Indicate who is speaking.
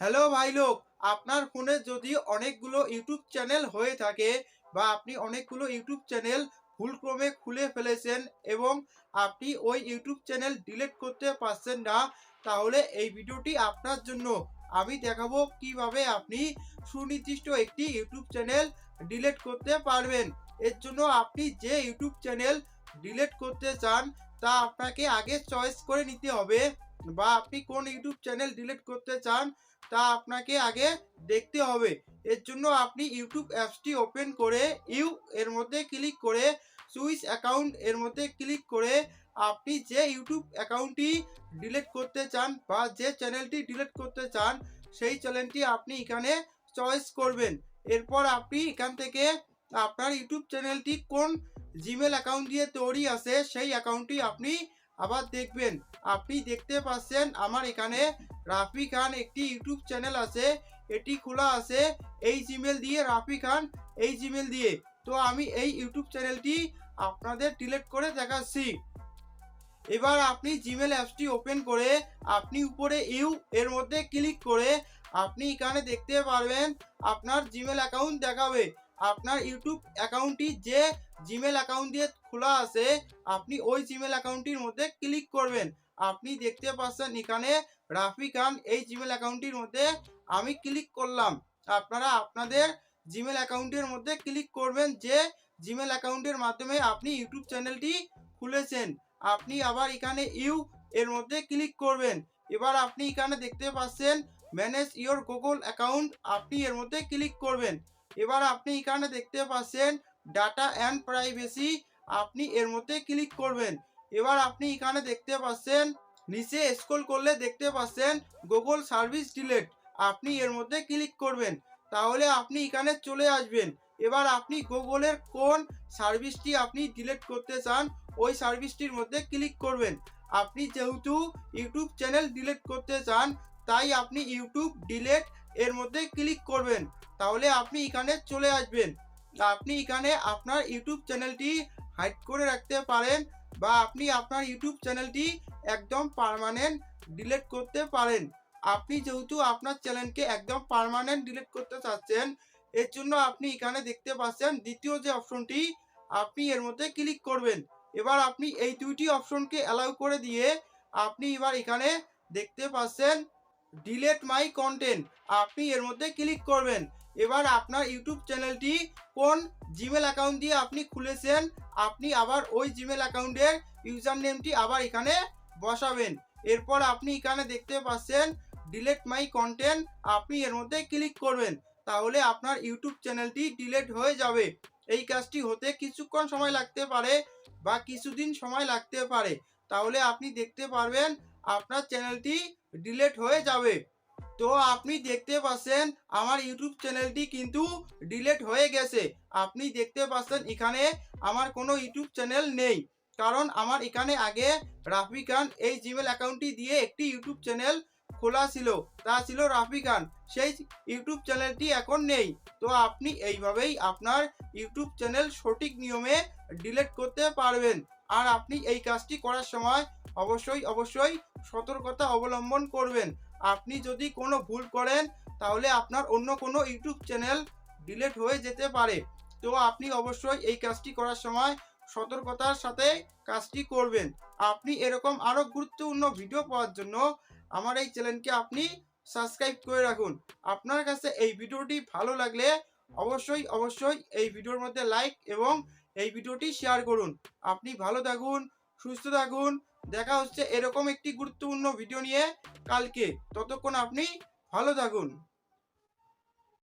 Speaker 1: Hello ভাই লোক, আপনার ফোনে যদি অনেকগুলো ইউটিউব চ্যানেল হয়ে থাকে বা আপনি অনেকগুলো ইউটিউব চ্যানেল ভুলক্রমে খুলে ফেলেছেন এবং আপনি ওই ইউটিউব চ্যানেল ডিলিট করতে পারছেন না, তাহলে এই ভিডিওটি আপনার জন্য। আমি দেখাবো কিভাবে আপনি সুনির্দিষ্ট একটি ইউটিউব চ্যানেল ডিলিট করতে পারবেন। এর জন্য আপনি যে ইউটিউব চ্যানেল ডিলিট করতে চান তা আপনাকে আগে চয়েস করে নিতে হবে, বা আপনি কোন ইউটিউব চ্যানেল ডিলিট করতে চান তা আপনাকে আগে দেখতে হবে। এর জন্য আপনি ইউটিউব অ্যাপসটি ওপেন করে এর মধ্যে ক্লিক করে সুইচ অ্যাকাউন্ট এর মধ্যে ক্লিক করে আপনি যে ইউটিউব অ্যাকাউন্টটি ডিলিট করতে চান বা যে চ্যানেলটি ডিলিট করতে চান সেই চ্যানেলটি আপনি এখানে চয়েস করবেন। এরপর আপনি এখান থেকে আপনার ইউটিউব চ্যানেলটি কোন জিমেল অ্যাকাউন্ট দিয়ে তৈরি আছে সেই অ্যাকাউন্টটি আপনি আবার দেখবেন। আপনি দেখতে পাচ্ছেন আমার এখানে রাফি খান একটি ইউটিউব চ্যানেল আছে, এটি খোলা আছে এই জিমেল দিয়ে, রাফি খান এই জিমেল দিয়ে। তো আমি এই ইউটিউব চ্যানেলটি আপনাদের ডিলিট করে দেখাচ্ছি। এবার আপনি জিমেল অ্যাপসটি ওপেন করে আপনি উপরে এর মধ্যে ক্লিক করে আপনি এখানে দেখতে পারবেন আপনার জিমেল অ্যাকাউন্ট দেখাবে। আপনার ইউটিউব অ্যাকাউন্টটি যে জিমেল অ্যাকাউন্ট দিয়ে খোলা আছে আপনি ওই জিমেল অ্যাকাউন্টটির মধ্যে ক্লিক করবেন। আপনি দেখতে পাচ্ছেন এখানে রাফি খান এই জিমেল অ্যাকাউন্টটির মধ্যে আমি ক্লিক করলাম। আপনারা আপনাদের জিমেল অ্যাকাউন্টের মধ্যে ক্লিক করবেন যে জিমেল অ্যাকাউন্টের মাধ্যমে আপনি ইউটিউব চ্যানেলটি খুলেছেন। আপনি আবার এখানে এর মধ্যে ক্লিক করবেন। এবার আপনি এখানে দেখতে পাচ্ছেন ম্যানেজ ইওর গুগল অ্যাকাউন্ট, আপনি এর মধ্যে ক্লিক করবেন। এবার আপনি এখানে দেখতে পাচ্ছেন ডাটা অ্যান্ড প্রাইভেসি, আপনি এর মধ্যে ক্লিক করবেন। এবার আপনি এখানে দেখতে পাচ্ছেন নিচে স্ক্রল করলে দেখতে পাচ্ছেন গুগল সার্ভিস ডিলিট, আপনি এর মধ্যে ক্লিক করবেন। তাহলে আপনি এখানে চলে আসবেন। এবার আপনি গুগলের কোন সার্ভিসটি আপনি ডিলিট করতে চান ওই সার্ভিসটির মধ্যে ক্লিক করবেন। আপনি যেহেতু ইউটিউব চ্যানেল ডিলিট করতে চান তাই আপনি ইউটিউব ডিলিট এর মধ্যে ক্লিক করবেন। তাহলে আপনি এখানে চলে আসবেন। আপনি এখানে আপনার ইউটিউব চ্যানেলটি হাইড করে রাখতে পারেন বা আপনি আপনার ইউটিউব চ্যানেলটি একদম পার্মানেন্ট ডিলিট করতে পারেন। আপনি যেহেতু আপনার চ্যানেলকে একদম পার্মানেন্ট ডিলিট করতে চাচ্ছেন এর জন্য আপনি এখানে দেখতে পাচ্ছেন দ্বিতীয় যে অপশনটি, আপনি এর মধ্যে ক্লিক করবেন। এবার আপনি এই দুইটি অপশনকে অ্যালাউ করে দিয়ে আপনি এবার এখানে দেখতে পাচ্ছেন ডিলিট মাই কন্টেন্ট, আপনি এর মধ্যে ক্লিক করবেন। এবার আপনার ইউটিউব চ্যানেলটি কোন জিমেল অ্যাকাউন্ট দিয়ে আপনি খুলেছেন আপনি আবার ওই জিমেল অ্যাকাউন্টের ইউজার নেমটি আবার এখানে বসাবেন। এরপর আপনি এখানে দেখতে পাচ্ছেন ডিলিট মাই কন্টেন্ট, আপনি এর মধ্যে ক্লিক করবেন। তাহলে আপনার ইউটিউব চ্যানেলটি ডিলিট হয়ে যাবে। এই কাজটি হতে কিছুক্ষণ সময় লাগতে পারে বা কিছুদিন সময় লাগতে পারে। তাহলে আপনি দেখতে পারবেন আপনার চ্যানেলটি ডিলিট হয়ে যাবে। তো আপনি দেখতে পাচ্ছেন আমার ইউটিউব চ্যানেলটি কিন্তু ডিলিট হয়ে গেছে। আপনি দেখতে পাচ্ছেন এখানে আমার কোনো ইউটিউব চ্যানেল নেই, কারণ আমার এখানে আগে রাফি খান এই জিমেল অ্যাকাউন্টটি দিয়ে একটি ইউটিউব চ্যানেল খোলা ছিল, তা ছিল রাফি খান, সেই ইউটিউব চ্যানেলটি এখন নেই। তো আপনি এইভাবেই আপনার ইউটিউব চ্যানেল সঠিক নিয়মে ডিলিট করতে পারবেন। আর আপনি এই কাজটি করার সময় অবশ্যই সতর্কতা অবলম্বন করবেন। আপনি যদি কোনো ভুল করেন তাহলে আপনার অন্য কোনো ইউটিউব চ্যানেল ডিলিট হয়ে যেতে পারে। তো আপনি অবশ্যই এই কাজটি করার সময় সতর্কতার সাথে কাজটি করবেন। আপনি এরকম আরও গুরুত্বপূর্ণ ভিডিও পাওয়ার জন্য আমার এই চ্যানেলকে আপনি সাবস্ক্রাইব করে রাখুন। আপনার কাছে এই ভিডিওটি ভালো লাগলে অবশ্যই এই ভিডিওর মধ্যে লাইক এবং এই ভিডিওটি শেয়ার করুন। আপনি ভালো থাকুন, সুস্থ থাকুন। দেখা হচ্ছে এরকম একটি গুরুত্বপূর্ণ ভিডিও নিয়ে কালকে। ততক্ষণ আপনি ভালো থাকুন।